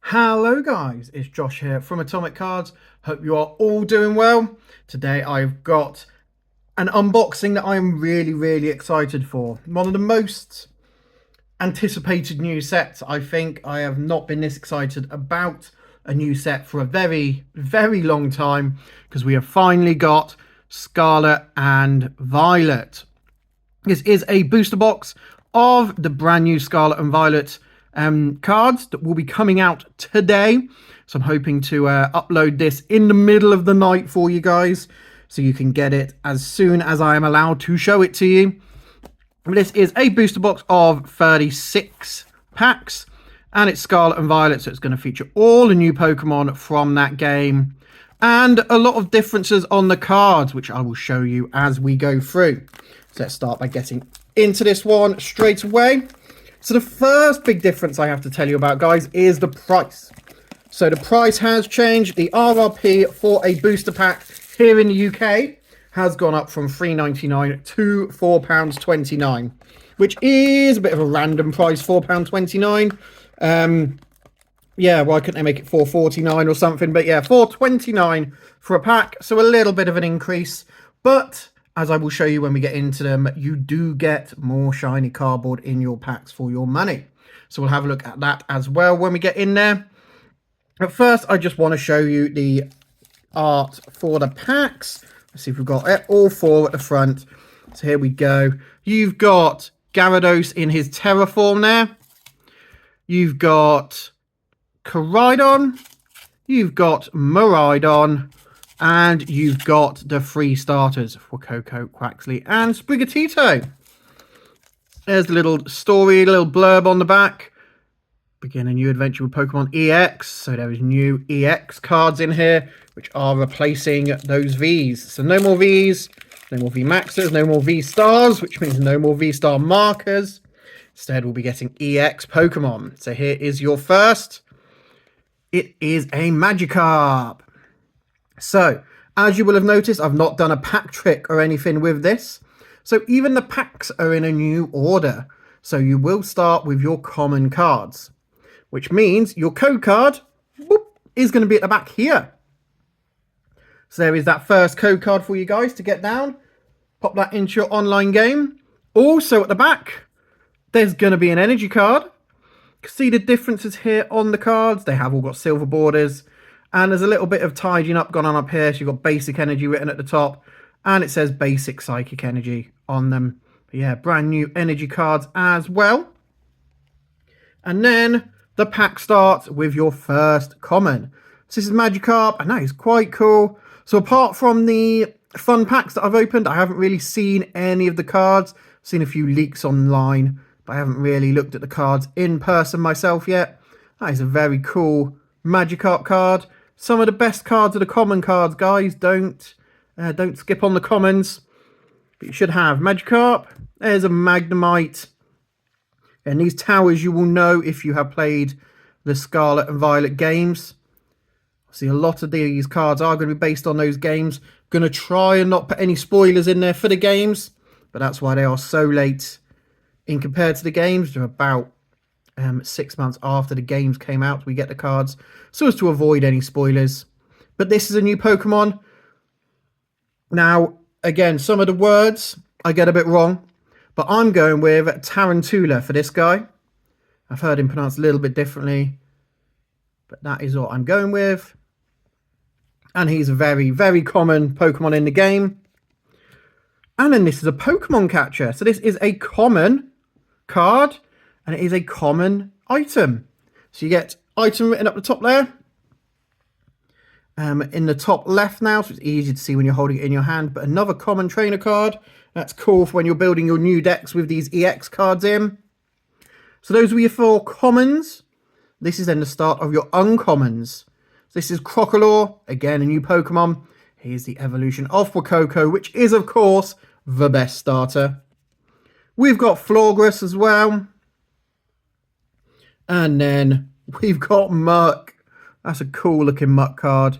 Hello guys, it's Josh here from Atomic Cards. Hope you are all doing well. Today I've got an unboxing that I'm really excited for. One of the most anticipated new sets. I think I have not been this excited about a new set for a very long time, because we have finally got Scarlet and Violet. This is a booster box of the brand new Scarlet and Violet cards that will be coming out today. So I'm hoping to upload this in the middle of the night for you guys, so you can get it as soon as I am allowed to show it to you. This is a booster box of 36 packs, and it's Scarlet and Violet, so it's going to feature all the new Pokemon from that game and a lot of differences on the cards, which I will show you as we go through. So let's start by getting into this one straight away. So the first big difference I have to tell you about, guys, is the price. So the price has changed. The RRP for a booster pack here in the UK has gone up from £3.99 to £4.29, which is a bit of a random price, £4.29. Yeah, why couldn't they make it £4.49 or something? But yeah, £4.29 for a pack, so a little bit of an increase. But as I will show you when we get into them, you do get more shiny cardboard in your packs for your money. So we'll have a look at that as well when we get in there. But first, I just want to show you the art for the packs. Let's see if we've got it, all four at the front. So here we go. You've got Gyarados in his Terra form there. You've got Koraidon. You've got Miraidon. And you've got the three starters for Coco, Quaxley, and Sprigatito. There's a little story, a little blurb on the back. Begin a new adventure with Pokemon EX. So there is new EX cards in here, which are replacing those Vs. So no more Vs, no more V Maxes, no more V Stars, which means no more V Star markers. Instead, we'll be getting EX Pokemon. So here is your first. It is a Magikarp. So, as you will have noticed, I've not done a pack trick or anything with this. So even the packs are in a new order. So you will start with your common cards, which means your code card is going to be at the back here. So there is that first code card for you guys to get down. Pop that into your online game. Also at the back, there's going to be an energy card. See the differences here on the cards. They have all got silver borders. And there's a little bit of tidying up gone on up here. So you've got basic energy written at the top. And it says basic psychic energy on them. But yeah, brand new energy cards as well. And then the pack starts with your first common. So this is Magikarp, and that is quite cool. So apart from the fun packs that I've opened, I haven't really seen any of the cards. I've seen a few leaks online, but I haven't really looked at the cards in person myself yet. That is a very cool Magikarp card. Some of the best cards are the common cards, guys. Don't skip on the commons. But you should have Magikarp. There's a Magnemite. And these towers you will know if you have played the Scarlet and Violet games. See, a lot of these cards are going to be based on those games. Going to try and not put any spoilers in there for the games, but that's why they are so late in compared to the games. They're about 6 months after the games came out we get the cards, so as to avoid any spoilers. But this is a new Pokemon. Now, again, some of the words I get a bit wrong, but I'm going with Tarantula for this guy. I've heard him pronounced a little bit differently, but that is what I'm going with. And he's a very common Pokemon in the game. And then this is a Pokemon catcher. So this is a common card, and it is a common item. So you get item written up the top there. In the top left now, so it's easy to see when you're holding it in your hand. But another common trainer card. That's cool for when you're building your new decks with these EX cards in. So those were your four commons. This is then the start of your uncommons. This is Crocodile, again a new Pokemon. Here's the evolution of Fuecoco, which is of course the best starter. We've got Florges as well. And then we've got Muck. That's a cool looking Muck card.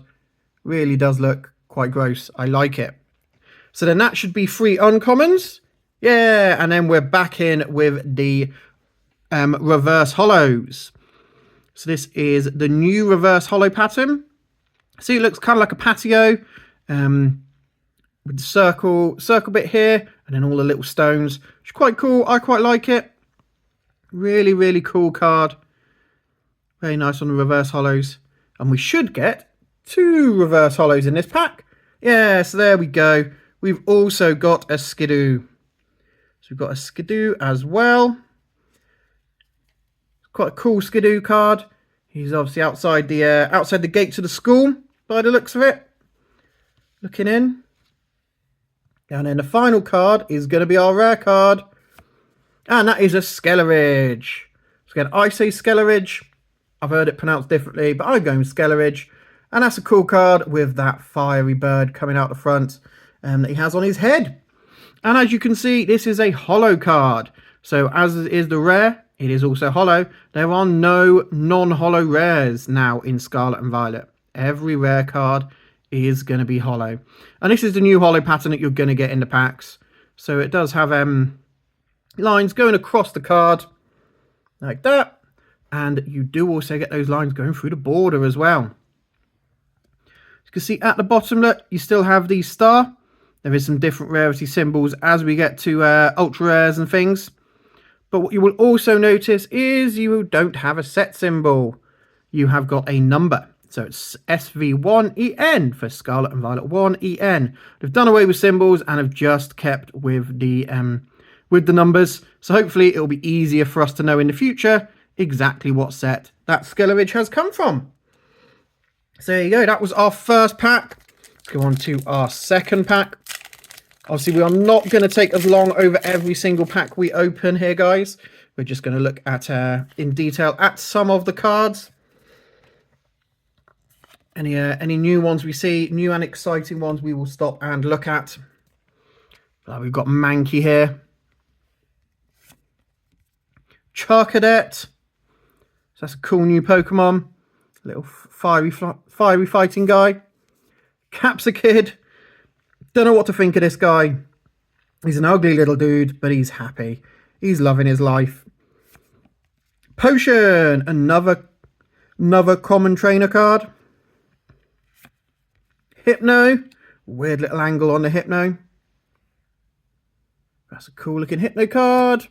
Really does look quite gross. I like it. So then that should be 3 uncommons. Yeah, and then we're back in with the reverse hollows. So this is the new reverse holo pattern. See, it looks kind of like a patio with the circle bit here, and then all the little stones. It's quite cool. I quite like it. Really, really cool card. Very nice on the reverse holos. And we should get 2 reverse holos in this pack. Yeah, so there we go. We've also got a Skidoo. So we've got a Skidoo as well. Quite a cool Skidoo card. He's obviously outside the gates of the school by the looks of it. Looking in. And then the final card is going to be our rare card. And that is a Skelleridge. So again, I say Skelleridge. I've heard it pronounced differently, but I'm going with Skelleridge. And that's a cool card with that fiery bird coming out the front that he has on his head. And as you can see, this is a holo card. So as is the rare, it is also holo. There are no non-holo rares now in Scarlet and Violet. Every rare card is going to be holo. And this is the new holo pattern that you're going to get in the packs. So it does have lines going across the card like that. And you do also get those lines going through the border as well. You can see at the bottom, look, you still have the star. There is some different rarity symbols as we get to ultra rares and things. But what you will also notice is you don't have a set symbol. You have got a number. So it's SV1EN for Scarlet and Violet 1EN. They've done away with symbols and have just kept with the numbers. So hopefully it'll be easier for us to know in the future exactly what set that Skelleridge has come from. So there you go. That was our first pack. Let's go on to our second pack. Obviously, we are not going to take as long over every single pack we open here, guys. We're just going to look at in detail at some of the cards. Any new ones we see, new and exciting ones, we will stop and look at. We've got Mankey here. Charcadet. So that's a cool new Pokemon. Little fiery fighting guy. Capsakid. Don't know what to think of this guy. He's an ugly little dude, but he's happy. He's loving his life. Potion. Another common trainer card. Hypno. Weird little angle on the Hypno. That's a cool looking Hypno card.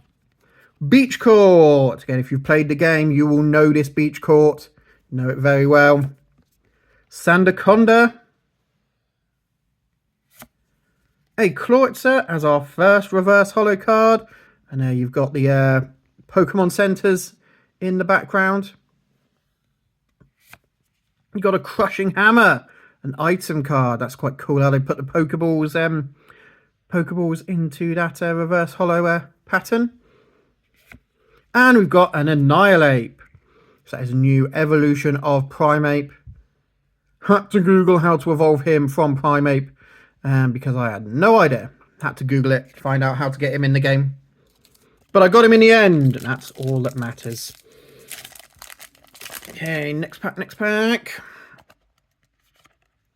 Beach Court. Again, if you've played the game, you will know this Beach Court. You know it very well. Sandaconda. A Kloitzer as our first reverse holo card. And there you've got the Pokemon centers in the background. You've got a Crushing Hammer, an item card. That's quite cool how they put the Pokeballs into that reverse holo pattern. And we've got an Annihilate. So that is a new evolution of Primeape. Had to Google how to evolve him from Primeape. Because I had no idea. Had to Google it, find out how to get him in the game. But I got him in the end, and that's all that matters. Okay, next pack.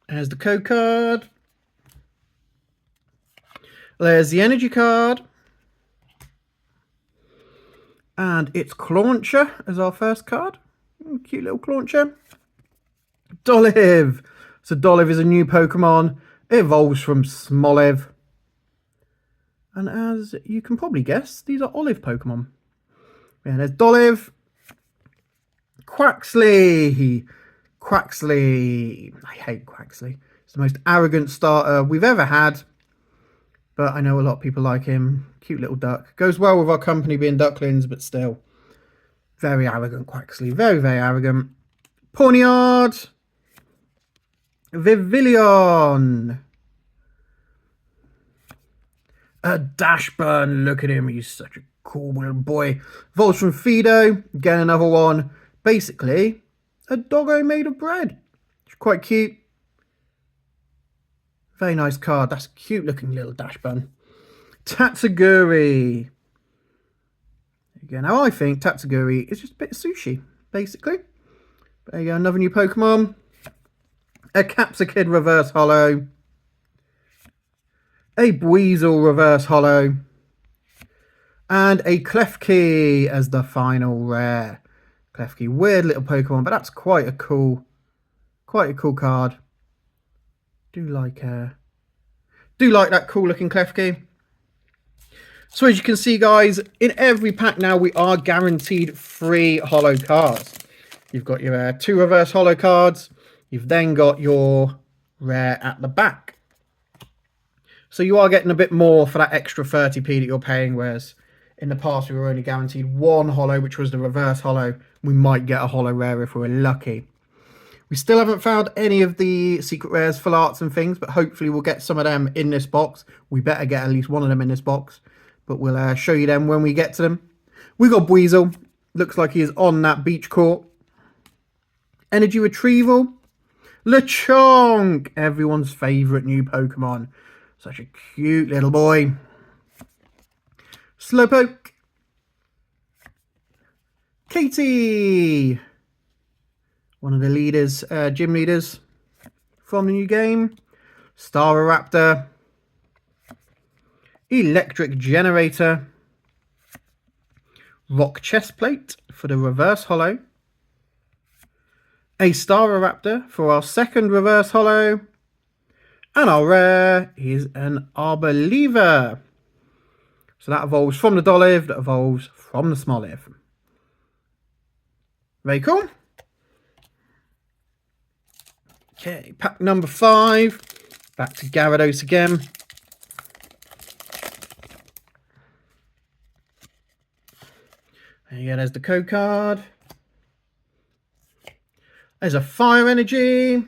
There's the code card. There's the energy card. And it's Clauncher as our first card. Cute little Clauncher. Dolive. So Dolive is a new Pokemon. It evolves from Smoliv. And as you can probably guess, these are olive Pokemon. Yeah, there's Dolive. Quaxley. I hate Quaxley. It's the most arrogant starter we've ever had. But I know a lot of people like him. Cute little duck. Goes well with our company being ducklings, but still. Very arrogant Quaxley. Very, very arrogant. Pawniard. Vivillon. A Dashburn. Look at him. He's such a cool little boy. Evolves from Fido. Again, another one. Basically, a doggo made of bread. It's quite cute. Very nice card. That's a cute looking little Dashburn. Tatsuguri. Again, now I think Tatsuguri is just a bit of sushi, basically. There you go, another new Pokemon. A Capsakid reverse holo. A Buizel reverse holo. And a Klefki as the final rare. Klefki. Weird little Pokemon, but that's quite a cool card. Do like that cool looking Klefki. So as you can see, guys, in every pack now we are guaranteed 3 holo cards. You've got your 2 reverse holo cards. You've then got your rare at the back. So you are getting a bit more for that extra 30p that you're paying, whereas in the past we were only guaranteed 1 holo, which was the reverse holo. We might get a holo rare if we were lucky. We still haven't found any of the secret rares, full arts and things, but hopefully we'll get some of them in this box. We better get at least one of them in this box, but we'll show you them when we get to them. We got Buizel. Looks like he is on that beach court. Energy Retrieval. Lechonk, everyone's favourite new Pokemon. Such a cute little boy. Slowpoke. Katie. One of the leaders, gym leaders from the new game. Staraptor. Electric Generator. Rock Chestplate for the reverse holo. A Staraptor for our second reverse holo. And our rare is an Arboliva. So that evolves from the Dolliv, that evolves from the Smoliv. Very cool. Okay, pack number 5. Back to Gyarados again. There you go, there's the code card. There's a Fire Energy.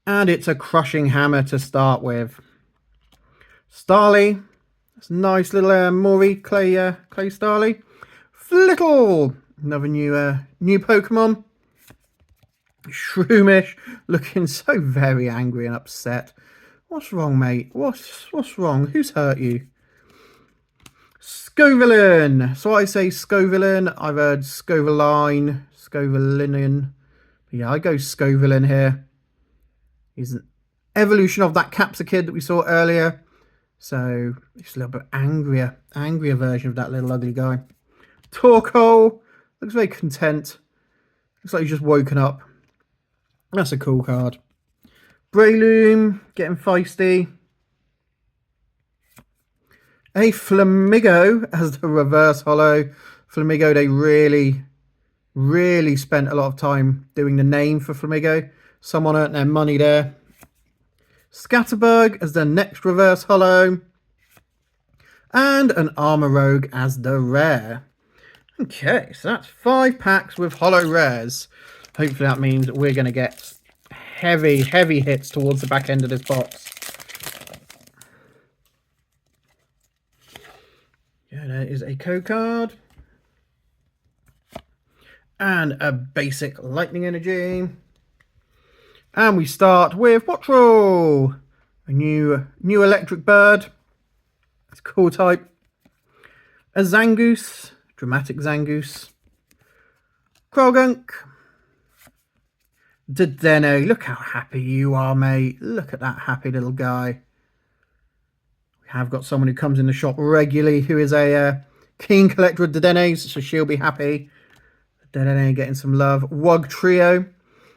And it's a Crushing Hammer to start with. Starly. That's a nice little Mori clay Starly. Flittle. Another new Pokemon. Shroomish. Looking so very angry and upset. What's wrong, mate? What's wrong? Who's hurt you? Scovillain. So I say Scovillain. I've heard Scovillain. Scovillinian. Yeah, I go Scovillain here. He's an evolution of that Capsicid that we saw earlier. So, it's a little bit angrier version of that little ugly guy. Torkoal. Looks very content. Looks like he's just woken up. That's a cool card. Breloom. Getting feisty. A Flamigo as the reverse holo. Flamigo, they really spent a lot of time doing the name for Flamigo. Someone earned their money there. Scatterbug as the next reverse holo. And an Armor Rogue as the rare. Okay, so that's 5 packs with holo rares. Hopefully that means we're going to get heavy hits towards the back end of this box. Yeah, there is a code card. And a basic Lightning Energy. And we start with Wattrel. A new electric bird. It's a cool type. A Zangoose. Dramatic Zangoose. Krogunk. Dedenne. Look how happy you are, mate. Look at that happy little guy. We have got someone who comes in the shop regularly who is a keen collector of Dedennes, so she'll be happy. Dedenne getting some love. Wug Trio.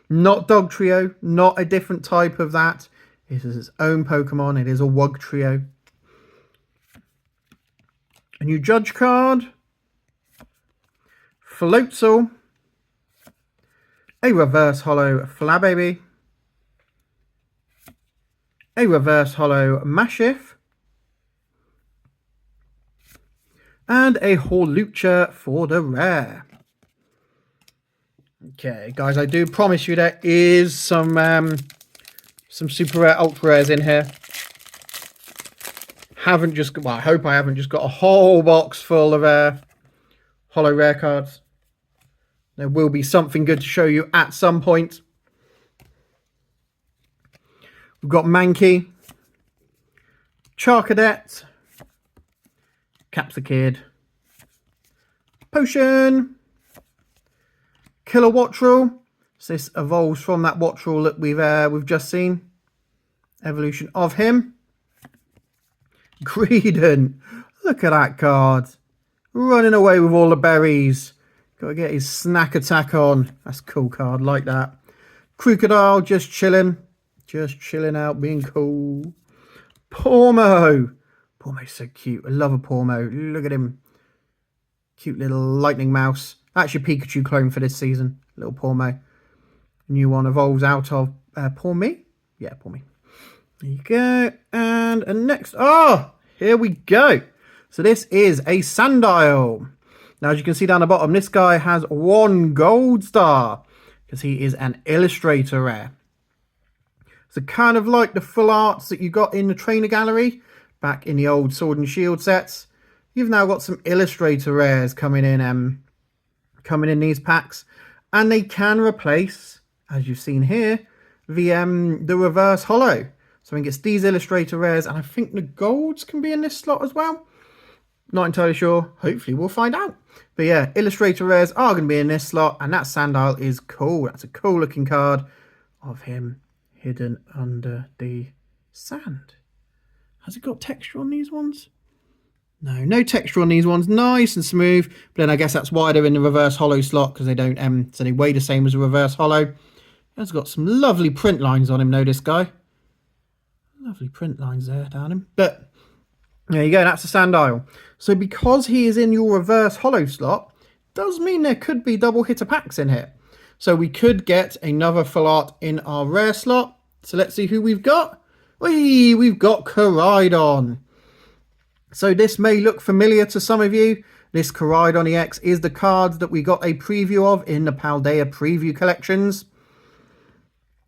Not Dog Trio. Not a different type of that. It is its own Pokemon. It is a Wug Trio. A new Judge card. Floatzel. A reverse holo Flababy. A reverse holo Mashif. And a Hawlucha for the rare. Okay, guys, I do promise you there is some super rare, ultra rares in here. I hope I haven't just got a whole box full of holo rare cards. There will be something good to show you at some point. We've got Mankey, Charcadet, Capsicid, Potion, Killer Wattrel. So this evolves from that Wattrel that we've just seen. Evolution of him. Greedent. Look at that card. Running away with all the berries. Got to get his snack attack on. That's a cool card, like that. Crocodile, just chilling. Just chilling out, being cool. Pormo. Pormo's so cute. I love a Pormo. Look at him. Cute little lightning mouse. Actually, Pikachu clone for this season. Little Pormo. New one evolves out of Porme. Yeah, Porme. There you go. And next. Oh, here we go. So this is a Sandile. Now, as you can see down the bottom, this guy has 1 gold star because he is an illustrator rare. So kind of like the full arts that you got in the trainer gallery back in the old Sword and Shield sets. You've now got some illustrator rares coming in these packs, and they can replace, as you've seen here, the reverse holo. So I think it's these illustrator rares, and I think the golds can be in this slot as well. Not entirely sure. Hopefully we'll find out. But yeah, illustrator rares are going to be in this slot, and that Sandile is cool. That's a cool looking card of him hidden under the sand. Has it got texture on these ones? No, no texture on these ones. Nice and smooth. But then I guess that's why they're in the reverse holo slot, because they don't so they weigh the same as a reverse holo. It's got some lovely print lines on him, though, this guy. Lovely print lines there down him. But there you go, that's a Sandile. So because he is in your reverse holo slot, does mean there could be double hitter packs in here. So we could get another full art in our rare slot. So let's see who we've got. We've got Koraidon. So this may look familiar to some of you. This Koraidon EX is the card that we got a preview of in the Paldea preview collections.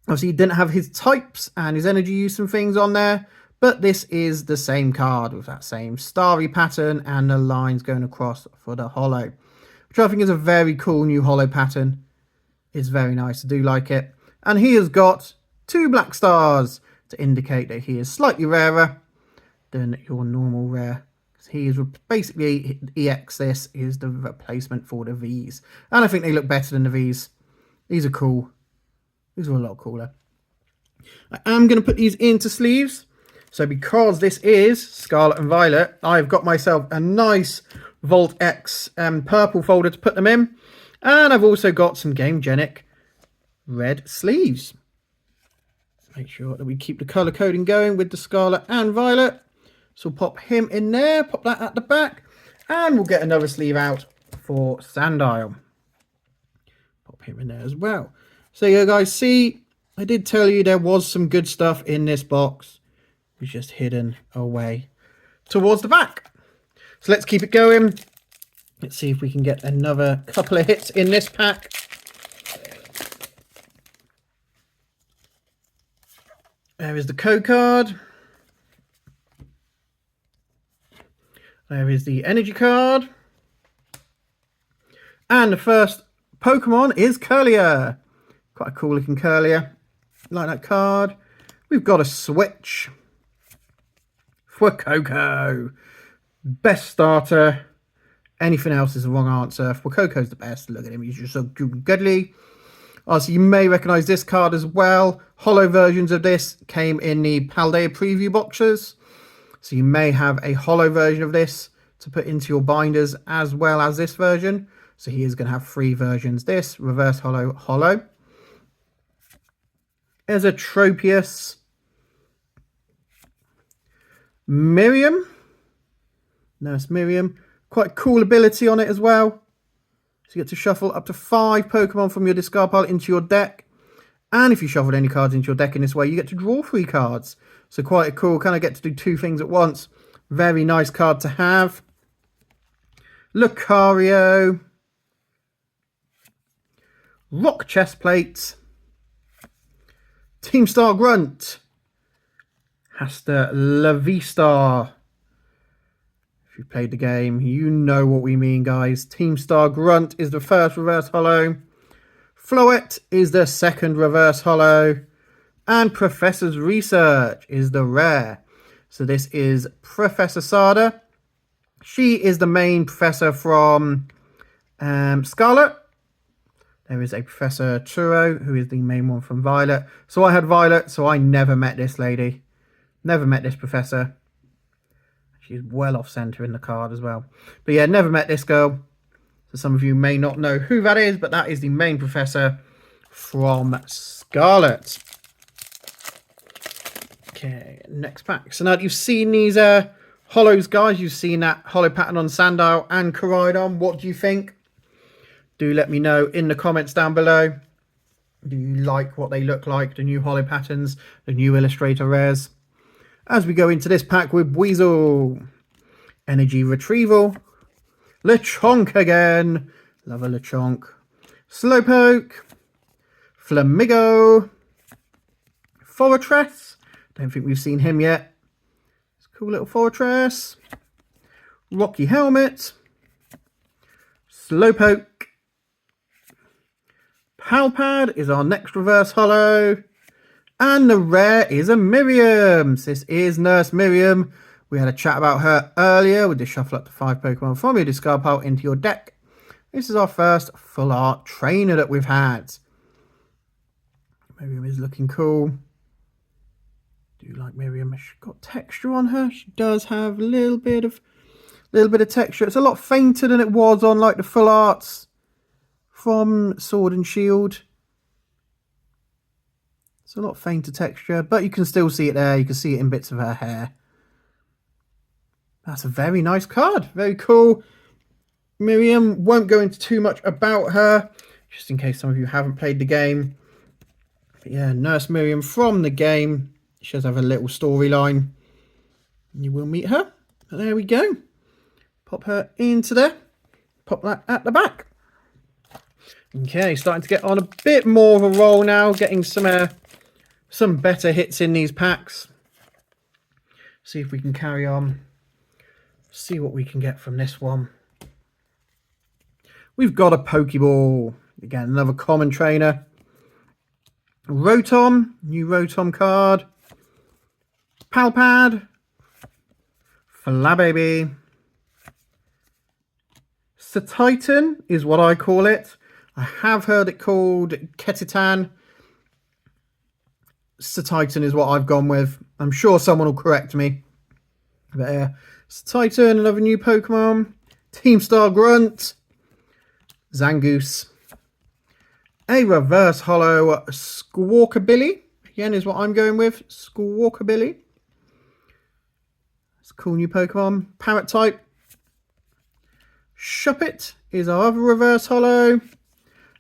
Obviously, he didn't have his types and his energy use and things on there, but this is the same card with that same starry pattern and the lines going across for the holo, which I think is a very cool new holo pattern. It's very nice. I do like it. And he has got 2 black stars to indicate that he is slightly rarer than your normal rare. He is basically EX. This is the replacement for the Vs, and I think they look better than the Vs. These are cool. These are a lot cooler. I am going to put these into sleeves. So because this is Scarlet and Violet, I've got myself a nice Volt X purple folder to put them in. And I've also got some Game Genic red sleeves. Make sure that we keep the colour coding going with the Scarlet and Violet. So we'll pop him in there, pop that at the back, and we'll get another sleeve out for Sandile. Pop him in there as well. So you guys see, I did tell you there was some good stuff in this box. It was just hidden away towards the back. So let's keep it going. Let's see if we can get another couple of hits in this pack. There is the code card. There is the energy card. And the first Pokemon is Curlier. Quite a cool looking Curlier. Like that card. We've got a switch for Coco. Best starter. Anything else is the wrong answer. For Coco's the best. Look at him. He's just so goodly. So you may recognise this card as well. Holo versions of this came in the Paldea preview boxes. So you may have a holo version of this to put into your binders as well as this version. So he is going to have 3 versions. This, reverse holo, holo. There's a Tropius. Miriam. Nurse Miriam. Quite cool ability on it as well. So you get to shuffle up to 5 Pokemon from your discard pile into your deck. And if you shuffled any cards into your deck in this way, you get to draw 3 cards. So quite a cool, kind of get to do 2 things at once. Very nice card to have. Lucario. Rock Chest Plate. Team Star Grunt. Hasta La Vista. If you've played the game, you know what we mean, guys. Team Star Grunt is the first reverse holo. Floette is the second reverse holo. And Professor's Research is the rare. So this is Professor Sada. She is the main professor from Scarlet. There is a Professor Turo, who is the main one from Violet. So I had Violet, so I never met this lady. Never met this professor. She's well off centre in the card as well. But yeah, never met this girl. So some of you may not know who that is, but that is the main professor from Scarlet. Okay, next pack. So now that you've seen these hollows, guys, you've seen that hollow pattern on Sandile and Koraidon. What do you think? Do let me know in the comments down below. Do you like what they look like, the new hollow patterns, the new Illustrator rares? As we go into this pack with Weasel, Energy Retrieval, Lechonk again, love a Lechonk, Slowpoke, Flamigo, Fortress, don't think we've seen him yet. It's a cool little Fortress, Rocky Helmet, Slowpoke, Palpad is our next reverse holo. And the rare is a Miriam. This is Nurse Miriam. We had a chat about her earlier with the shuffle up to 5 Pokemon from your discard pile into your deck. This is our first full art trainer that we've had. Miriam is looking cool. Do like Miriam. She's got texture on her. She does have a little bit of texture. It's a lot fainter than it was on like the full arts from Sword and Shield. It's a lot fainter texture, but you can still see it there. You can see it in bits of her hair. That's a very nice card. Very cool. Miriam, won't go into too much about her, just in case some of you haven't played the game. But yeah, Nurse Miriam from the game. She does have a little storyline. You will meet her. But there we go. Pop her into there. Pop that at the back. Okay, starting to get on a bit more of a roll now. Getting some better hits in these packs. See if we can carry on. See what we can get from this one. We've got a Pokeball. Again, another common trainer. Rotom. New Rotom card. Palpad. Flababy. Satitan is what I call it. I have heard it called Ketitan. Satitan is what I've gone with. I'm sure someone will correct me. But yeah, Satitan, another new Pokemon. Team Star Grunt. Zangoose. A reverse holo Squawkabilly. Again is what I'm going with. Squawkabilly. It's a cool new Pokemon. Parrot type. Shuppet is our other reverse holo.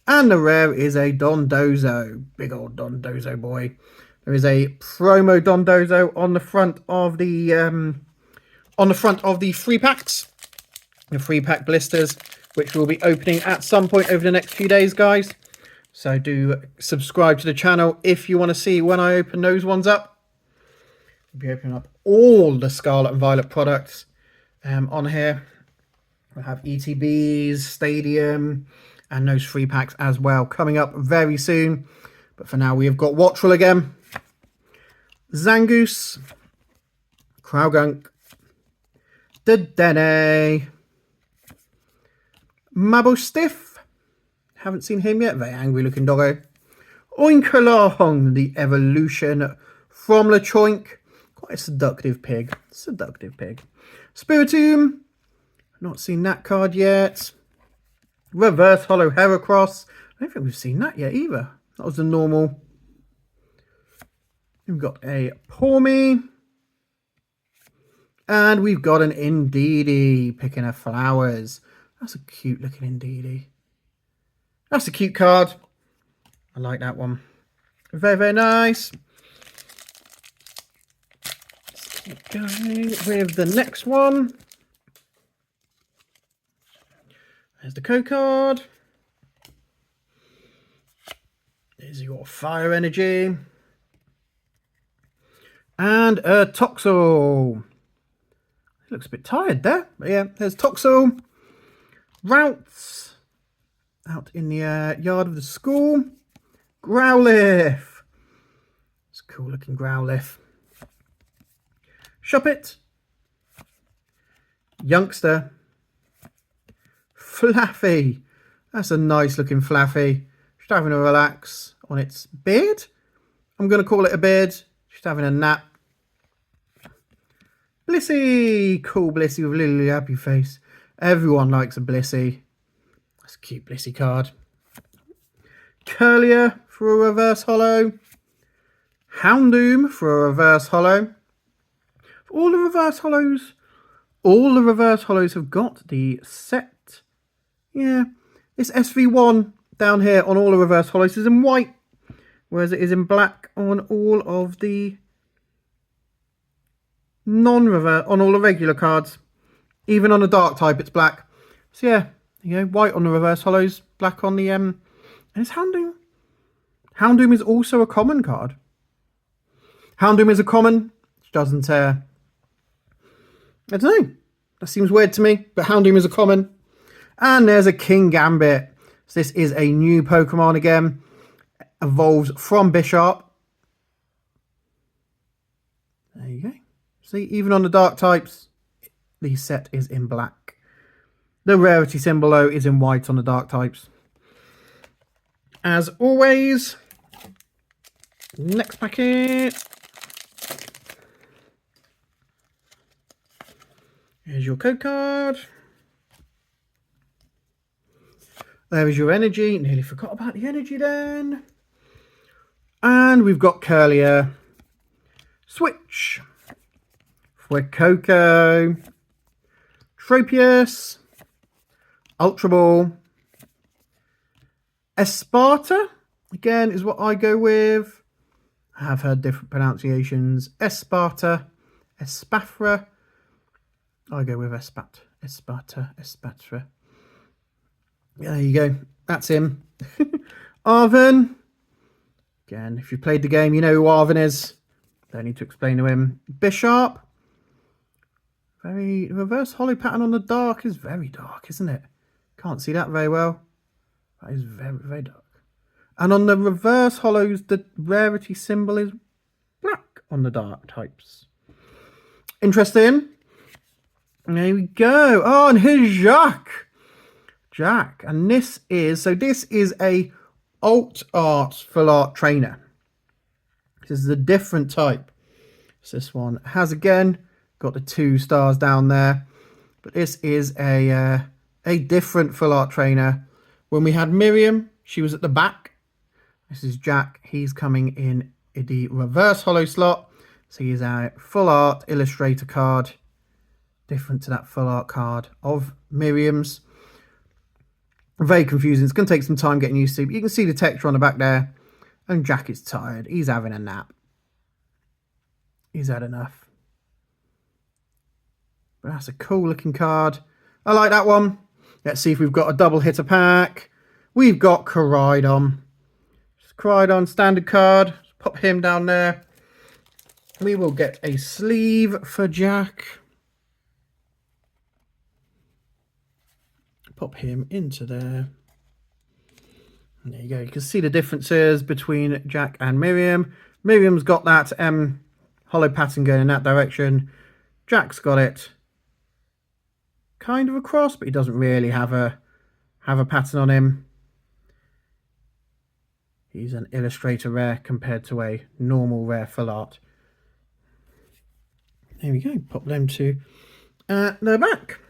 And the rare is a Dondozo. Big old Dondozo boy. There is a promo Dondozo on the front of the free packs. The free pack blisters, which we'll be opening at some point over the next few days, guys. So do subscribe to the channel if you want to see when I open those ones up. We'll be opening up all the Scarlet and Violet products on here. We'll have ETBs, Stadium, and those free packs as well coming up very soon. But for now, we have got Wattrel again. Zangoose. Crowgunk. Dedenne. Mabostiff. Haven't seen him yet. Very angry looking doggo. Oinkalong, the evolution from Lechoink. Quite a seductive pig. Seductive pig. Spiritomb. Not seen that card yet. Reverse holo Heracross. I don't think we've seen that yet either. That was the normal. We've got a Pawmi. And we've got an Indeedee picking her flowers. That's a cute looking Indeedee. That's a cute card. I like that one. Very, very nice. Let's keep going with the next one. There's the code card. There's your Fire Energy. And a Toxel. He looks a bit tired there. But yeah, there's Toxel. Routes. Out in the yard of the school. Growlithe. It's a cool looking Growlithe. Shuppet. Youngster. Flaffy. That's a nice looking Flaffy. Just having a relax on its beard. I'm going to call it a beard. Just having a nap. Blissey. Cool Blissey with a little happy face. Everyone likes a Blissey. That's a cute Blissey card. Curlier for a reverse holo. Houndoom for a reverse holo. All the reverse holos have got the set. Yeah, this SV1 down here on all the reverse holos is in white, whereas it is in black on all of the non-reverse, on all the regular cards. Even on the dark type, it's black. So yeah, you know, white on the reverse holos, black on the and it's Houndoom. Houndoom is also a common card. Houndoom is a common, which doesn't I don't know. That seems weird to me, but Houndoom is a common. And there's a King Gambit. So this is a new Pokemon again. Evolves from Bisharp. There you go. See, even on the dark types, the set is in black. The rarity symbol, though, is in white on the dark types. As always, next packet. Here's your code card. There is your energy. Nearly forgot about the energy then. And we've got Curlier. Switch. Fuecoco. Tropius. Ultra Ball. Esparta. Again, is what I go with. I have heard different pronunciations. Esparta. Espathra. I go with Esparta. There you go. That's him. Arven. Again, if you've played the game, you know who Arven is. Don't need to explain to him. Bisharp. The reverse holo pattern on the dark is very dark, isn't it? Can't see that very well. That is very, very dark. And on the reverse holos, the rarity symbol is black on the dark types. Interesting. There we go. Oh, and here's Jack. And this is a alt art full art trainer. This is a different type. So this one has again got the 2 stars down there. But this is a different full art trainer. When we had Miriam, she was at the back. This is Jack. He's coming in the reverse holo slot. So he's a full art illustrator card. Different to that full art card of Miriam's. Very confusing. It's going to take some time getting used to. But you can see the texture on the back there. And Jack is tired. He's having a nap. He's had enough. But that's a cool looking card. I like that one. Let's see if we've got a double hitter pack. We've got Koraidon. Koraidon standard card. Pop him down there. We will get a sleeve for Jack. Pop him into there. And there you go. You can see the differences between Jack and Miriam. Miriam's got that hollow pattern going in that direction. Jack's got it kind of across, but he doesn't really have a pattern on him. He's an illustrator rare compared to a normal rare full art. There we go. Pop them to the back.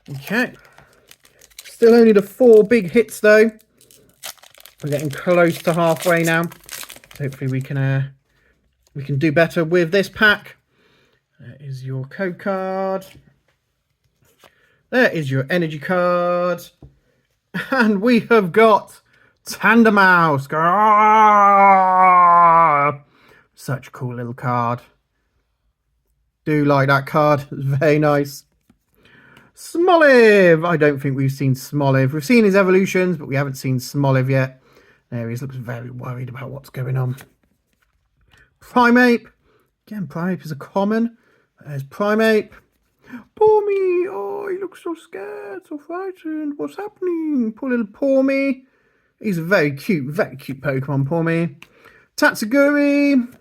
Okay. Still only the 4 big hits though. We're getting close to halfway now. Hopefully we can do better with this pack. There is your code card. There is your energy card. And we have got Tandemaus. Such a cool little card. Do like that card. It's very nice. Smoliv. I don't think we've seen Smoliv. We've seen his evolutions, but we haven't seen Smoliv yet. There he is. Looks very worried about what's going on. Primeape. Again, Primeape is a common. There's Primeape. Poor me. Oh, he looks so scared, so frightened. What's happening? Poor little Poor me. He's a very cute Pokemon, Poor me. Tatsuguri.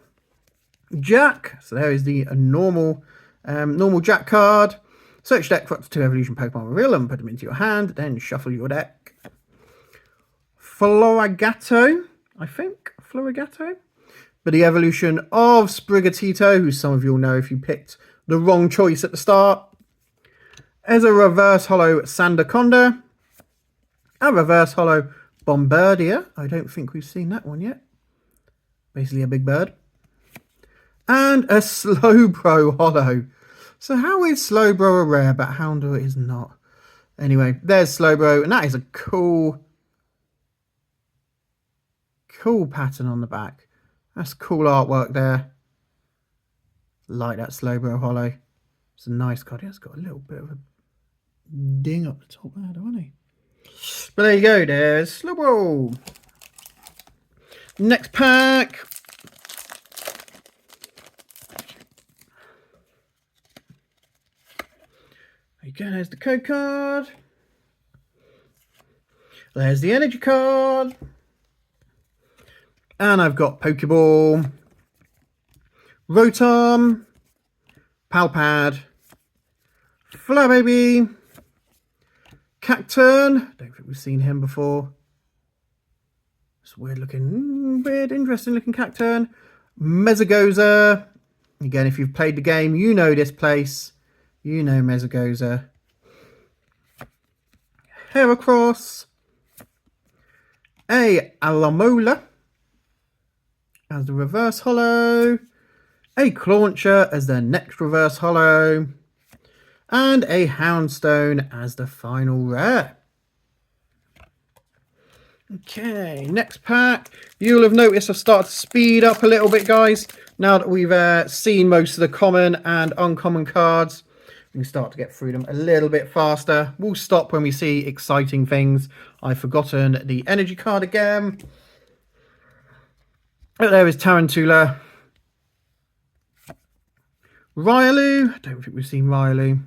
Jack. So there is the normal Jack card. Search deck for up to 2 evolution Pokemon reveal them, put them into your hand, then shuffle your deck. Floragato, I think. Floragato. But the evolution of Sprigatito, who some of you will know if you picked the wrong choice at the start. As a reverse holo Sandaconda. A reverse holo Bombardier. I don't think we've seen that one yet. Basically a big bird. And a Slowbro holo. So how is Slowbro a rare, but Houndour is not? Anyway, there's Slowbro, and that is a cool pattern on the back. That's cool artwork there. Like that Slowbro holo. It's a nice card. It's got a little bit of a ding up the top there, don't he? But there you go, there's Slowbro. Next pack. There you go, there's the code card. There's the energy card. And I've got Pokeball, Rotom, Palpad, Flabébé, Cacturn. Don't think we've seen him before. It's weird looking, interesting looking Cacturn. Mesagoza. Again, if you've played the game, you know this place. You know Mesagoza. Heracross. A Alamola as the reverse holo. A Clauncher as the next reverse holo. And a Houndstone as the final rare. Okay, next pack. You'll have noticed I've started to speed up a little bit, guys. Now that we've seen most of the common and uncommon cards, we can start to get through them a little bit faster. We'll stop when we see exciting things. I've forgotten the energy card again. Oh, there is Tarantula. Riolu. I don't think we've seen Riolu.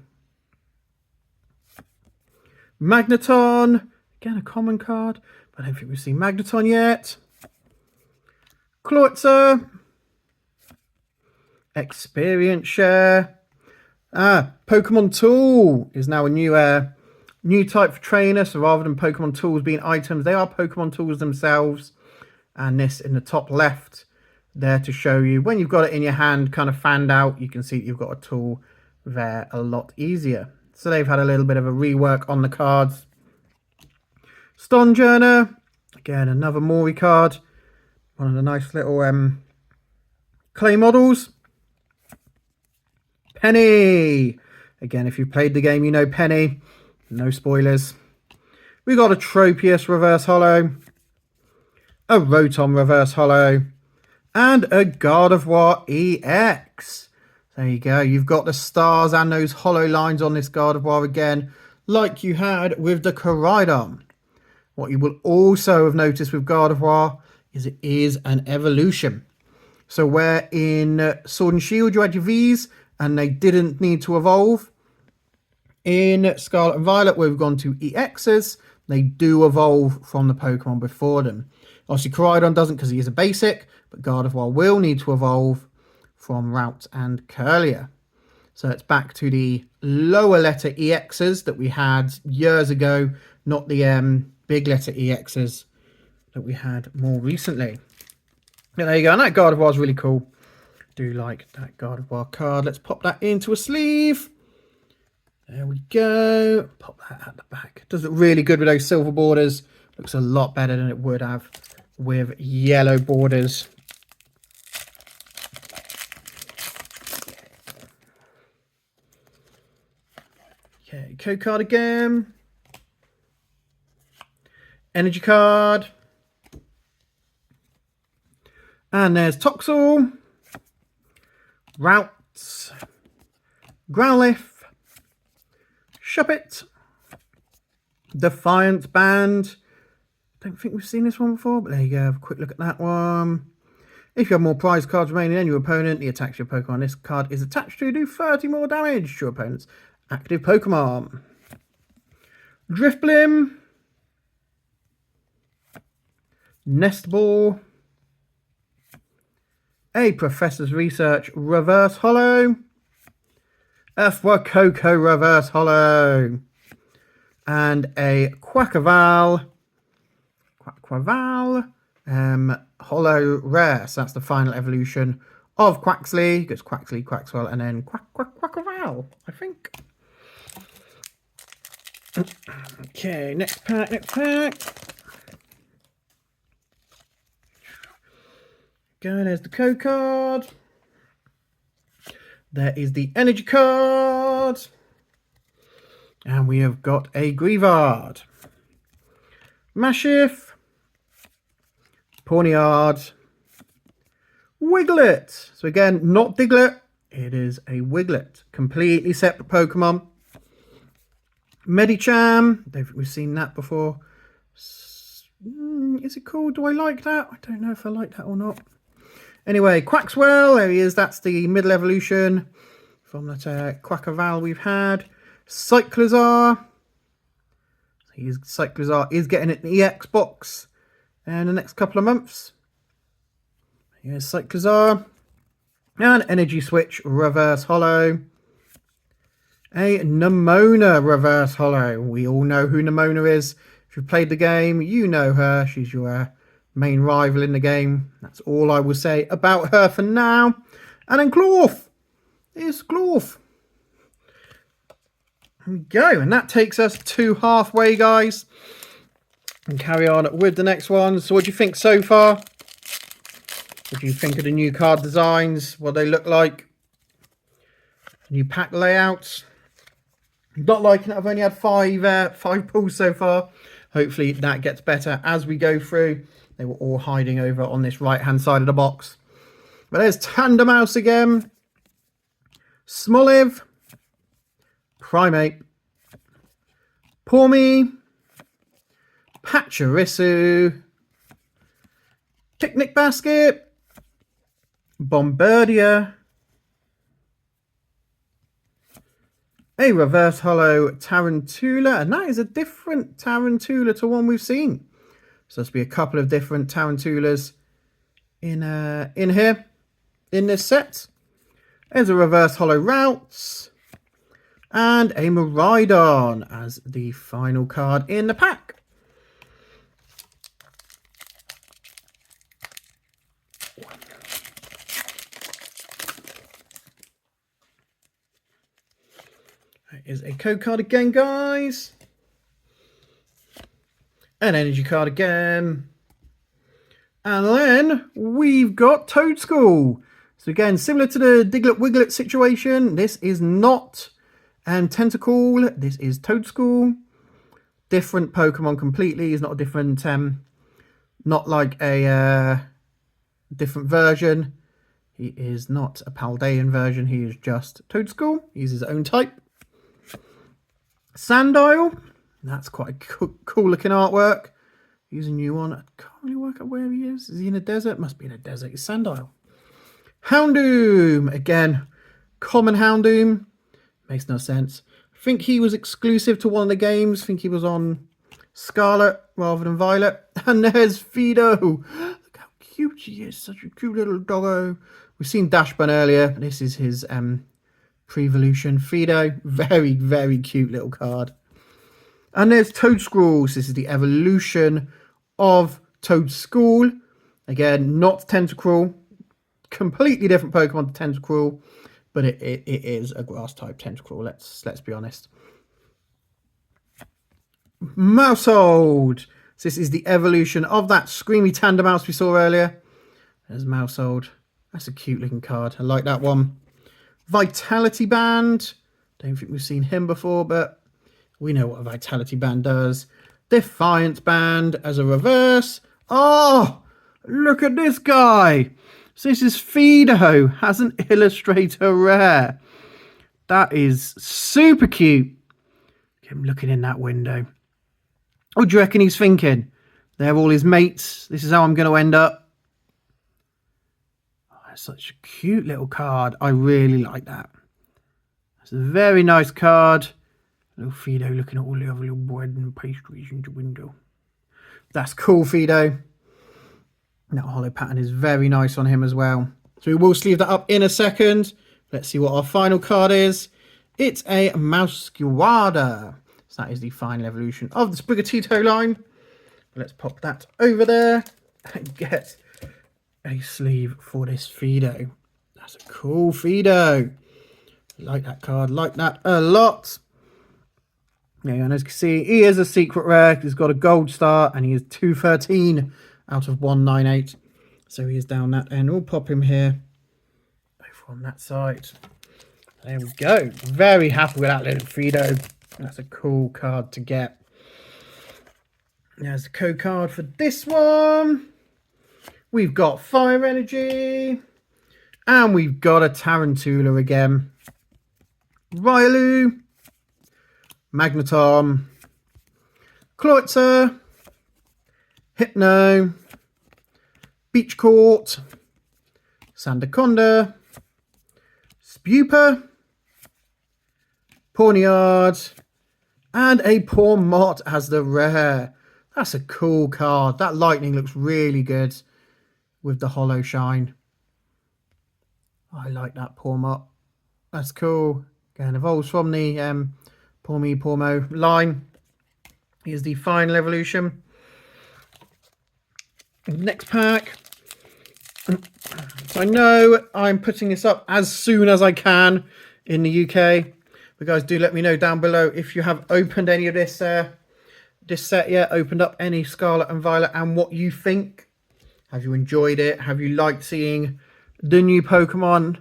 Magneton. Again, a common card. But I don't think we've seen Magneton yet. Kloitzer. Experience Share. Pokemon Tool is now a new type for trainer. So rather than Pokemon Tools being items, they are Pokemon Tools themselves. And this in the top left there to show you when you've got it in your hand, kind of fanned out, you can see that you've got a tool there a lot easier. So they've had a little bit of a rework on the cards. Stonjourner, again another Mori card, one of the nice little clay models. Penny, again if you've played the game you know Penny, no spoilers. We got a Tropius reverse holo, a Rotom reverse holo, and a Gardevoir EX. There you go, you've got the stars and those holo lines on this Gardevoir again, like you had with the Koraidon. What you will also have noticed with Gardevoir is it is an evolution. So where in Sword and Shield you had your Vs and they didn't need to evolve, in Scarlet and Violet where we've gone to EXs, they do evolve from the Pokemon before them. Obviously Koraidon doesn't because he is a basic, but Gardevoir will need to evolve from Route and Curlier. So it's back to the lower letter EXs that we had years ago, not the big letter EXs that we had more recently. But there you go, and that Gardevoir is really cool. Do like that Gardevoir card. Let's pop that into a sleeve. There we go. Pop that at the back. Does look really good with those silver borders. Looks a lot better than it would have with yellow borders. Okay, code card again. Energy card. And there's Toxel. Routes. Growlithe. Shuppet. Defiance Band. Don't think we've seen this one before, but there you go. Have a quick look at that one. If you have more prize cards remaining than your opponent, the attacks your Pokemon this card is attached to do 30 more damage to your opponent's active Pokemon. Driftblim. Nest Ball. A Professor's Research reverse holo. A Fuecoco reverse holo. And a Quaquaval holo rare. So that's the final evolution of Quaxly. Goes Quaxly, Quaxwell, and then Quaquaval, I think. Okay, next pack, next pack. Go, there's the code card. There is the energy card. And we have got a Grievard, Mashif, Pawniard, Wiglet. So again, not Diglett. It is a Wiglet. Completely separate Pokemon. Medicham. Don't think we've seen that before. Is it cool? Do I like that? I don't know if I like that or not. Anyway, Quaxwell. There he is. That's the middle evolution from that Quackaval we've had. Cyclizar. Cyclizar is getting it in the EX box in the next couple of months. Here's Cyclizar. And Energy Switch Reverse Holo. A Nemona Reverse Holo. We all know who Nemona is. If you've played the game, you know her. She's your main rival in the game. That's all I will say about her for now. And then Glorf. It's Glorf. There we go. And that takes us to halfway, guys. And carry on with the next one. So what do you think so far? What do you think of the new card designs? What they look like? New pack layouts? Not liking it. I've only had five pulls so far. Hopefully that gets better as we go through. They were all hiding over on this right hand side of the box. But there's Tandemaus again. Smoliv. Primate. Pawmi. Pachirisu. Picnic Basket. Bombardier. A reverse holo Tarantula, and that is a different Tarantula to one we've seen. So there's be a couple of different Tarantulas in here in this set. There's a reverse holo Routes and a Miraidon as the final card in the pack. Is a code card again, guys. An energy card again. And then we've got Toadschool. So again, similar to the Diglett Wiglet situation, this is not Tentacool. This is Toadschool. Different Pokemon completely. It's not a different, not like a different version. He is not a Paldean version. He is just Toadschool. He's his own type. Sandile, that's quite a cool looking artwork. Here's a new one. I can't really work out where he is. Is he in a desert? Must be in a desert. It's Sandile. Houndoom, again, common Houndoom. Makes no sense. I think he was exclusive to one of the games. I think he was on Scarlet rather than Violet. And there's Fido. Look how cute he is. Such a cute little doggo. We've seen Dashbun earlier. This is his pre-evolution Fido. Very, very cute little card. And there's Toadschool. This is the evolution of Toadschool. Again, not Tentacruel. Completely different Pokemon to Tentacruel. But it is a grass type Tentacruel. Let's be honest. Mousehold. So this is the evolution of that Screamy Tandemaus we saw earlier. There's Mousehold. That's a cute looking card. I like that one. Vitality Band. Don't think we've seen him before, but we know what a Vitality Band does. Defiance Band as a reverse. Oh, look at this guy. So this is Fido as an Illustrator Rare. That is super cute. Get him looking in that window. What do you reckon he's thinking? They're all his mates. This is how I'm going to end up. Such a cute little card. I really like that. It's a very nice card. Little Fido looking at all the other little bread and pastries in the window. That's cool, Fido. That holo pattern is very nice on him as well. So we will sleeve that up in a second. Let's see what our final card is. It's a Mousquada. So that is the final evolution of the Sprigatito line. Let's pop that over there and get a sleeve for this Fido. That's a cool Fido. Like that card, like that a lot. Yeah, and as you can see, he is a secret rare. He's got a gold star, and he is 213 out of 198. So he is down that end. We'll pop him here over on that side. There we go. Very happy with that little Frito. That's a cool card to get. There's the code card for this one. We've got Fire Energy. And we've got a Tarantula again. Rylou. Magneton. Kloitzer. Hypno. Beach Court. Sandaconda. Spuper. Pawniard. And a Poor Mott as the rare. That's a cool card. That lightning looks really good with the hollow shine. I like that Poor Mott. That's cool. Again, evolves from the Poor Me, Poor Mo line. Here's the final evolution. Next pack. So I know I'm putting this up as soon as I can in the UK. But guys, do let me know down below if you have opened any of this set yet. Opened up any Scarlet and Violet and what you think. Have you enjoyed it? Have you liked seeing the new Pokemon?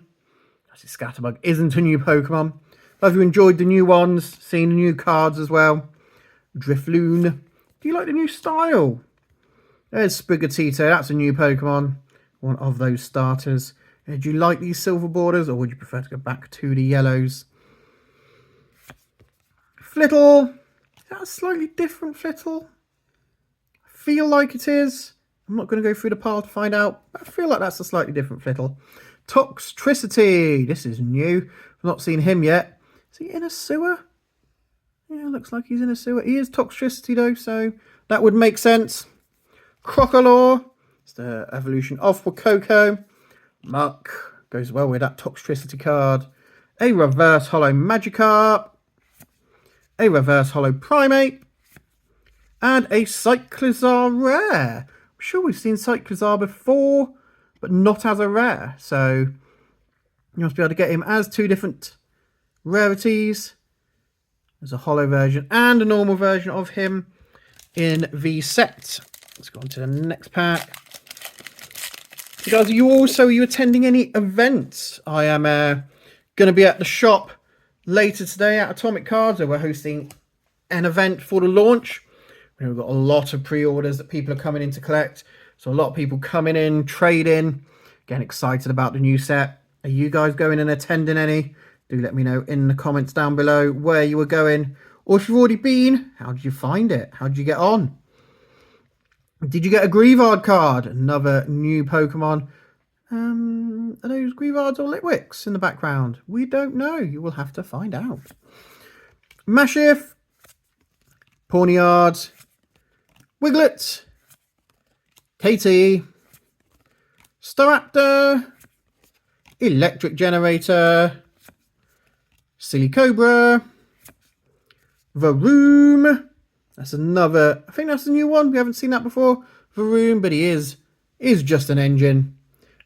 Actually, Scatterbug isn't a new Pokemon. But have you enjoyed the new ones? Seeing the new cards as well? Drifloon. Do you like the new style? There's Sprigatito. That's a new Pokemon. One of those starters. Do you like these silver borders, or would you prefer to go back to the yellows? Flittle. Is that a slightly different Flittle? I feel like it is. I'm not going to go through the pile to find out. But I feel like that's a slightly different Flittle. Toxtricity. This is new. I've not seen him yet. Is he in a sewer? Yeah, looks like he's in a sewer. He is Toxtricity though, so that would make sense. Crocodile. It's the evolution of Wakoko. Muck. Goes well with that Toxtricity card. A reverse hollow Magikarp. A reverse hollow Primate. And a Cyclizar rare. I'm sure we've seen Cyclizar before, but not as a rare. So you must be able to get him as two different rarities. There's a hollow version and a normal version of him in the set. Let's go on to the next pack. So guys, are you attending any events? I am going to be at the shop later today at Atomic Cards, where we're hosting an event for the launch. We've got a lot of pre-orders that people are coming in to collect. So a lot of people coming in, trading, getting excited about the new set. Are you guys going and attending any? Do let me know in the comments down below where you were going. Or if you've already been, how did you find it? How did you get on? Did you get a Greavard card? Another new Pokemon. Are those Greavards or Litwicks in the background? We don't know. You will have to find out. Mashif. Pawniard. Wiglet. Katie. Staraptor. Electric Generator. Silly Cobra. Varoom. That's another, I think that's a new one. We haven't seen that before. Varoom, but he is just an engine.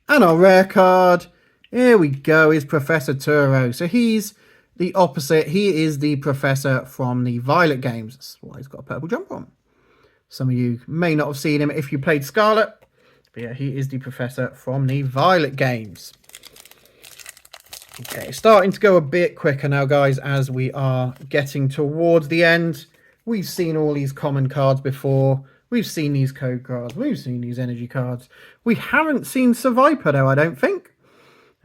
And our rare card, here we go, is Professor Turo. So he's the opposite. He is the professor from the Violet games. That's why he's got a purple jumper on. Some of you may not have seen him if you played Scarlet. But yeah, he is the professor from the Violet games. Okay, starting to go a bit quicker now, guys, as we are getting towards the end. We've seen all these common cards before. We've seen these code cards. We've seen these energy cards. We haven't seen Survivor, though, I don't think.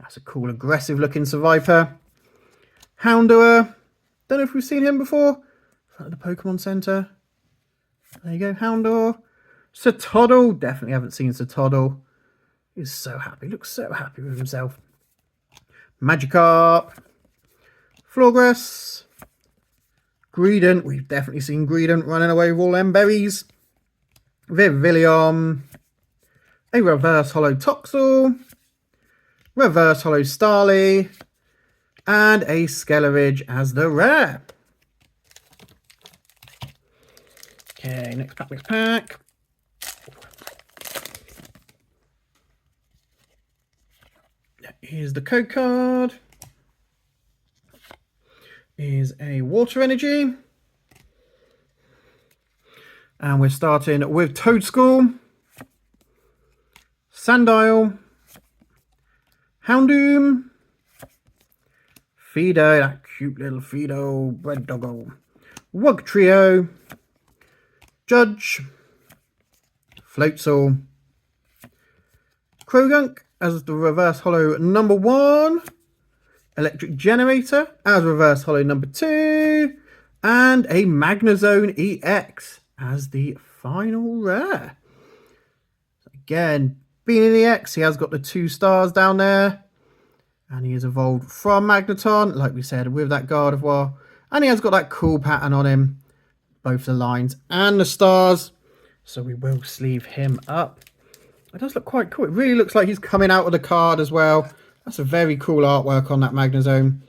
That's a cool, aggressive-looking Survivor. Houndour. Don't know if we've seen him before. At the Pokemon Center. There you go, Houndour. Satoddle. Definitely haven't seen Satoddle. He's so happy. Looks so happy with himself. Magikarp. Florges. Greedent. We've definitely seen Greedent running away with all them berries. Vivillon. A reverse hollow Toxel. Reverse hollow Starly. And a Skelleridge as the rare. Okay, next pack. Here's the code card. Is a Water Energy. And we're starting with Toadstool, Sandile, Houndoom, Fido, that cute little Fido, Bread Doggo, Wugtrio, Judge, Floatzel, Krogunk as the reverse holo number 1, Electric Generator as reverse holo number 2, and a Magnezone EX as the final rare. Again, being an EX, he has got the 2 stars down there. And he has evolved from Magneton, like we said, with that Gardevoir. And he has got that cool pattern on him. Both the lines and the stars. So we will sleeve him up. It does look quite cool. It really looks like he's coming out of the card as well. That's a very cool artwork on that Magnezone.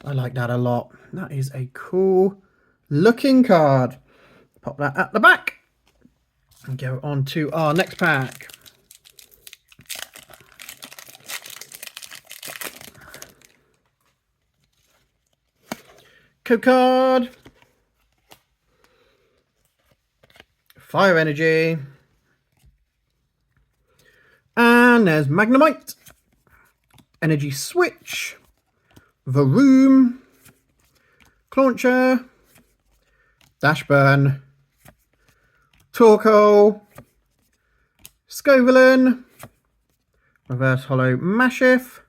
I like that a lot. That is a cool looking card. Pop that at the back. And go on to our next pack. Code card. Fire Energy. And there's Magnemite. Energy Switch. Varoom. Clauncher. Dashburn. Torkoal. Scovillain. Reverse holo Mashif.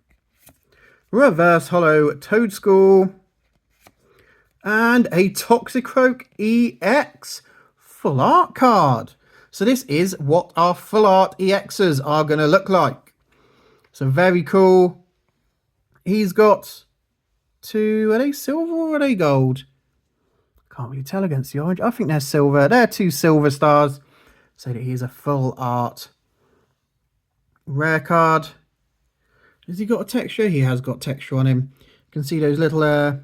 Reverse holo Toadstool. And a Toxicroak EX full art card. So this is what our full art EXs are going to look like. So very cool. He's got 2, are they silver or are they gold? Can't really tell against the orange. I think they're silver. They're 2 silver stars. So that he is a full art rare card. Has he got a texture? He has got texture on him. You can see those little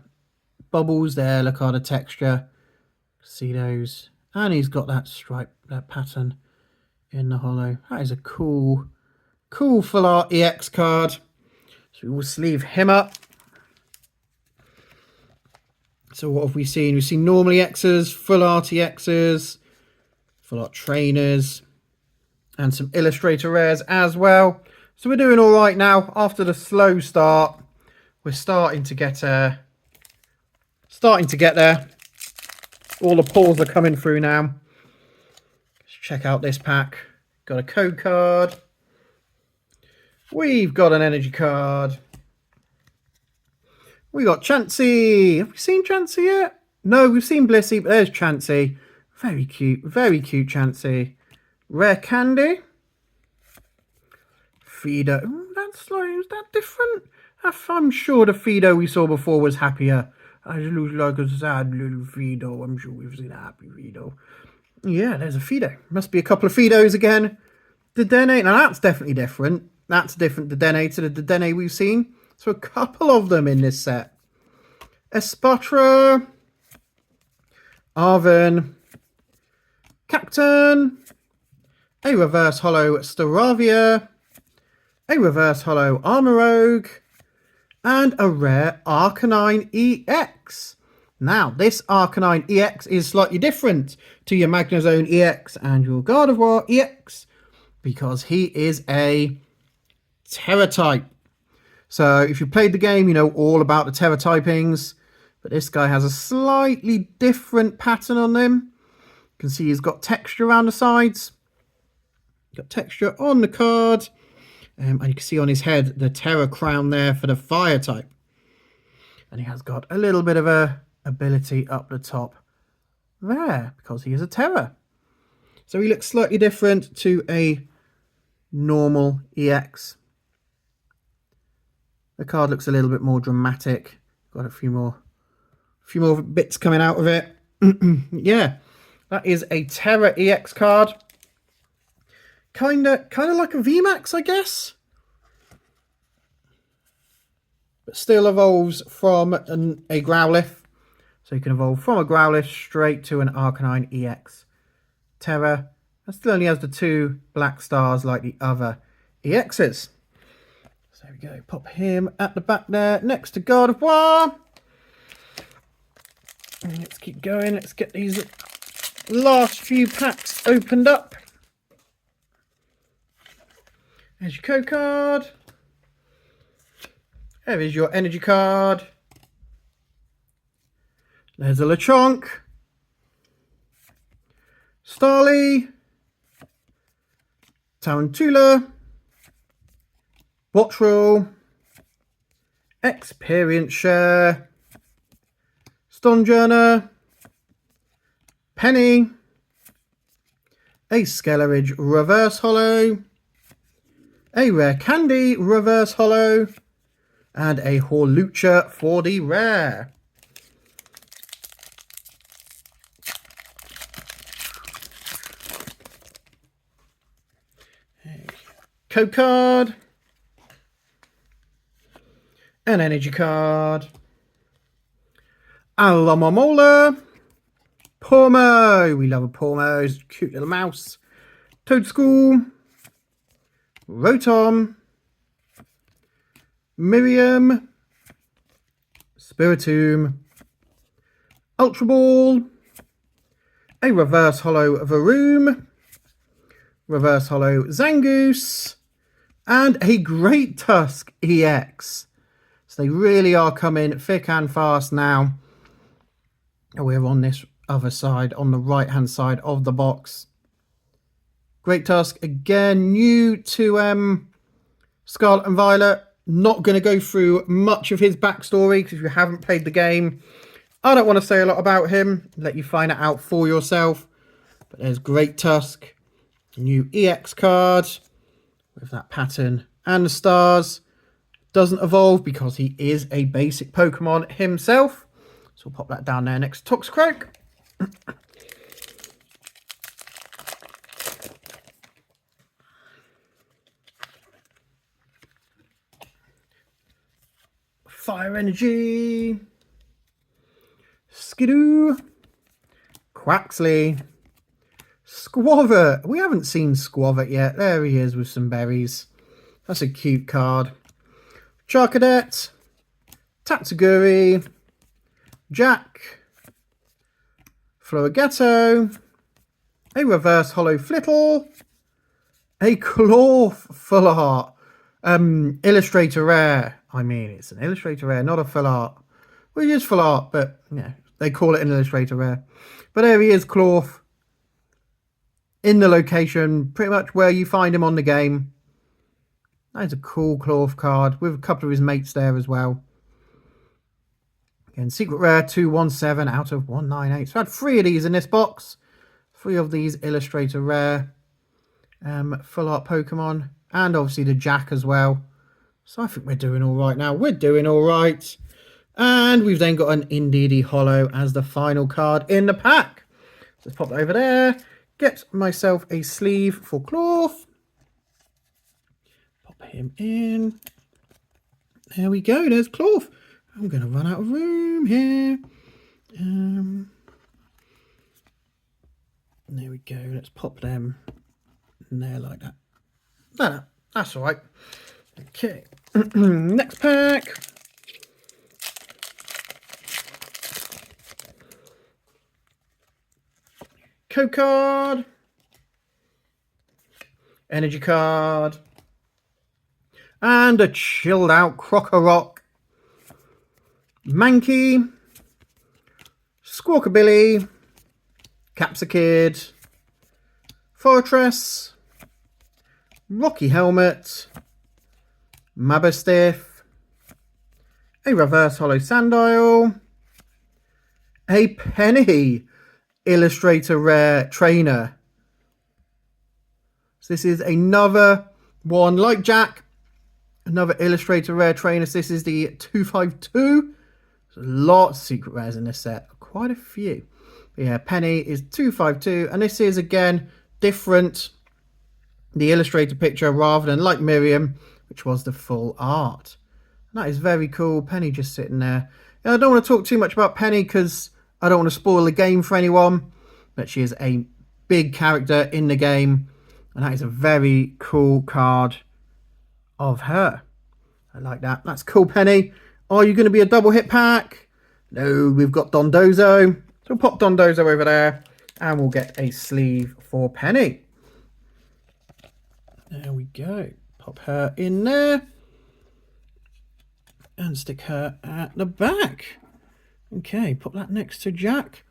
bubbles there. Look at the texture. See those. And he's got that stripe, that pattern in the holo. That is a cool full art EX card. So we will sleeve him up. So what have we seen? We've seen normal EXs, full art EXs, full art trainers, and some illustrator rares as well. So we're doing all right now. After the slow start, we're starting to get there. All the pulls are coming through now. Let's check out this pack. Got a code card. We've got an energy card. We got Chansey. Have we seen Chansey yet? No, we've seen Blissey, but there's Chansey. Very cute Chansey. Rare Candy. Fido. Ooh, that's like, is that different? I'm sure the Fido we saw before was happier. I looks like a sad little Fido. I'm sure we've seen a happy Fido. Yeah, there's a Fido. Must be a couple of Fidos again. Dedenne. Now that's definitely different. That's different Dedenne to the Dedenne we've seen. So a couple of them in this set. Espatra. Arven. Captain. A reverse holo Staravia. A reverse holo Armorogue. And a rare Arcanine EX. Now, this Arcanine EX is slightly different to your Magnezone EX and your Gardevoir EX because he is a Terra type. So if you played the game, you know all about the Terra typings. But this guy has a slightly different pattern on him. You can see he's got texture around the sides. Got texture on the card. And you can see on his head the Terra crown there for the fire type. And he has got a little bit of a ability up the top there because he is a Terra. So he looks slightly different to a normal EX. The card looks a little bit more dramatic. Got a few more bits coming out of it. Yeah, that is a Terra EX card. Kind of like a VMAX, I guess. But still evolves from a Growlithe. So you can evolve from a Growlithe straight to an Arcanine EX. Terra. That still only has the 2 black stars like the other EXs. So there we go. Pop him at the back there next to Gardevoir. And let's keep going. Let's get these Last few packs opened up. There's your code card. There is your energy card. There's a Lechonk. Starly. Tarantula. Bottrell. Experience Share. Stonjourner. Penny. A Skelleridge Reverse Holo. A Rare Candy Reverse Holo. And a Horlucha 4D Rare. Code card. An energy card. Alamomola. Pormo. We love a Pormo. It's a cute little mouse. Toadschool. Rotom. Miriam. Spiritomb. Ultra Ball. A Reverse Holo Varoom. Reverse Holo Zangoose. And a Great Tusk EX. So they really are coming thick and fast now. We're on this other side, on the right hand side of the box. Great Tusk, again, new to Scarlet and Violet. Not going to go through much of his backstory, because if you haven't played the game, I don't want to say a lot about him. Let you find it out for yourself. But there's Great Tusk, new EX card with that pattern and the stars. Doesn't evolve because he is a basic Pokemon himself. So we'll pop that down there next to Toxicroak. Fire Energy. Skidoo. Quaxley. Squavert. We haven't seen Squavert yet. There he is with some berries. That's a cute card. Charcadet. Tatsuguri. Jack. Florigetto. A Reverse Holo Flittle. A Clorf Full Art. Illustrator Rare. I mean, it's an Illustrator Rare, not a Full Art. Well, it is Full Art, but yeah, they call it an Illustrator Rare. But there he is, Clorf. In the location, pretty much where you find him on the game. That is a cool Clorf card with a couple of his mates there as well. Again, Secret Rare 217 out of 198. So I had 3 of these in this box. 3 of these Illustrator Rare Full Art Pokemon. And obviously the Jack as well. So I think we're doing all right now. We're doing all right. And we've then got an Indeedee Holo as the final card in the pack. So let's pop that over there. Get myself a sleeve for Clorf. Pop him in. There we go. There's Clorf. I'm going to run out of room here. There we go. Let's pop them in there like that. No, that's all right. Okay. Next pack. Code card. Energy card. And a chilled out Crocorock. Mankey. Squawkabilly. Capsakid. Fortress. Rocky Helmet. Mabastiff. A Reverse Holo Sandile. A Penny Illustrator Rare Trainer. So this is another one like Jack. Another Illustrator Rare Trainer. So this is the 252. There's lots of secret rares in this set. Quite a few. But yeah, Penny is 252. And this is, again, different. The illustrated picture rather than like Miriam, which was the full art. And that is very cool. Penny just sitting there. And I don't want to talk too much about Penny because I don't want to spoil the game for anyone. But she is a big character in the game. And that is a very cool card of her. I like that. That's cool, Penny. Are you going to be a double hit pack? No, we've got Dondozo. So we'll pop Dondozo over there. And we'll get a sleeve for Penny. There we go. Pop her in there. And stick her at the back. Okay, put that next to Jack.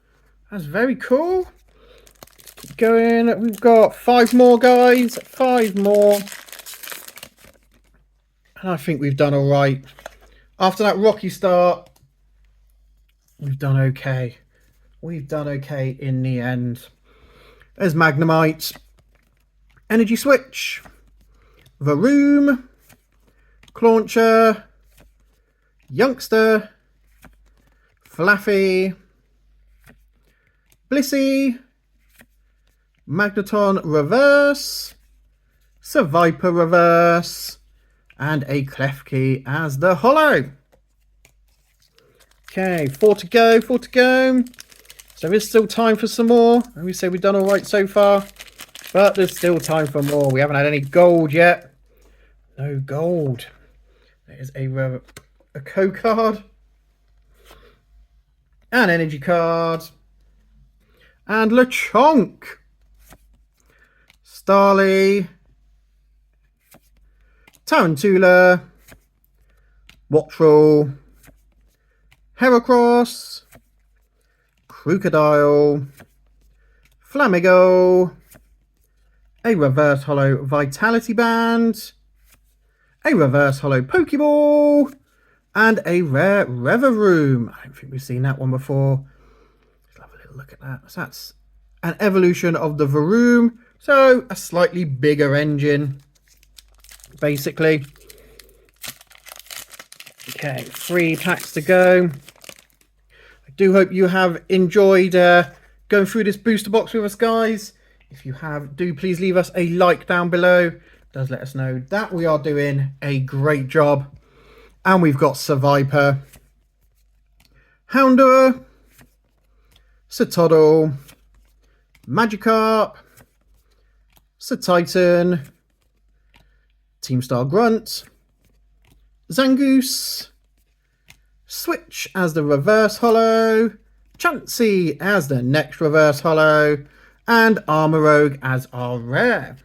That's very cool. Let's keep going. We've got 5 more, guys. 5 more. And I think we've done all right. After that rocky start, we've done okay. We've done okay in the end. There's Magnemite. Energy Switch. Varoom. Clauncher. Youngster. Flaffy. Blissey. Magneton Reverse. Seviper Reverse. And a Klefki as the holo. Okay, 4 to go, 4 to go. So there is still time for some more. And we say we've done all right so far. But there's still time for more. We haven't had any gold yet. No gold. There's a code card. An energy card. And Lechonk. Starly. Tarantula. Wattrel. Heracross. Crocodile. Flamigo. A reverse holo Vitality Band. A reverse holo Pokeball. And a rare Reveroom. I don't think we've seen that one before. Let's have a little look at that. So that's an evolution of the Varoom. So a slightly bigger engine, basically. Okay, 3 packs to go. I do hope you have enjoyed going through this booster box with us, guys. If you have, do please leave us a like down below. It does let us know that we are doing a great job. And we've got Seviper, Houndour, Satoddle, Magikarp, Titan, Teamstar Grunt, Zangoose, Switch as the reverse holo, Chansey as the next reverse holo, and Armorogue as our rare.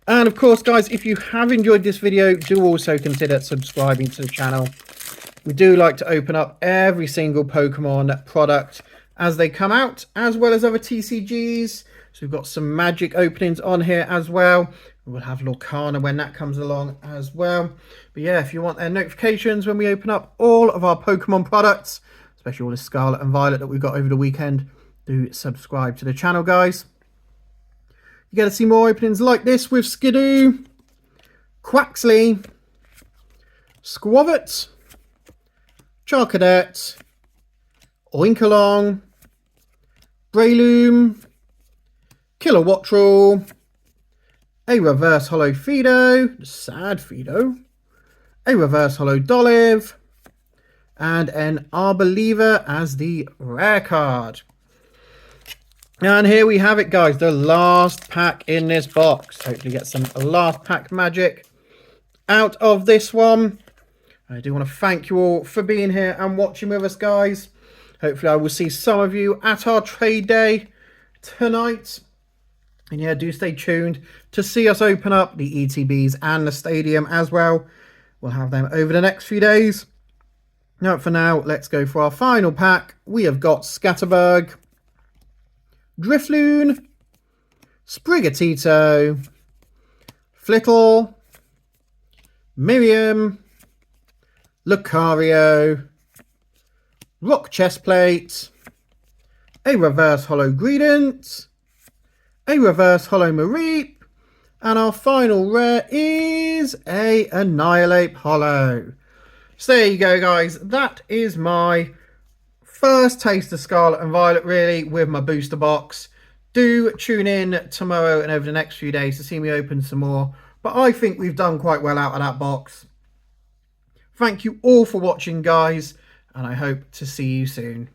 And of course, guys, if you have enjoyed this video, do also consider subscribing to the channel. We do like to open up every single Pokemon product as they come out, as well as other TCGs. So we've got some Magic openings on here as well. We'll have Lorcana when that comes along as well. But yeah, if you want their notifications when we open up all of our Pokemon products, especially all the Scarlet and Violet that we got over the weekend, do subscribe to the channel, guys. You get to see more openings like this with Skidoo, Quaxley, Squavit, Charcadet, Oinkalong, Breloom, Kilowattrel, a reverse holo Fido, sad Fido, a reverse holo Dolive, and an Arboliva as the rare card. And here we have it, guys, the last pack in this box. Hopefully get some last pack magic out of this one. I do want to thank you all for being here and watching with us, guys. Hopefully I will see some of you at our trade day tonight. And yeah, do stay tuned to see us open up the ETBs and the stadium as well. We'll have them over the next few days. Now, for now, let's go for our final pack. We have got Scatterberg, Drifloon, Sprigatito, Flittle, Miriam, Lucario, Rock Chestplate, a reverse holo Greedent, a reverse holo Mareep, and our final rare is a Annihilate holo. So there you go, guys. That is my first taste of Scarlet and Violet, really, with my booster box. Do tune in tomorrow and over the next few days to see me open some more. But I think we've done quite well out of that box. Thank you all for watching, guys, and I hope to see you soon.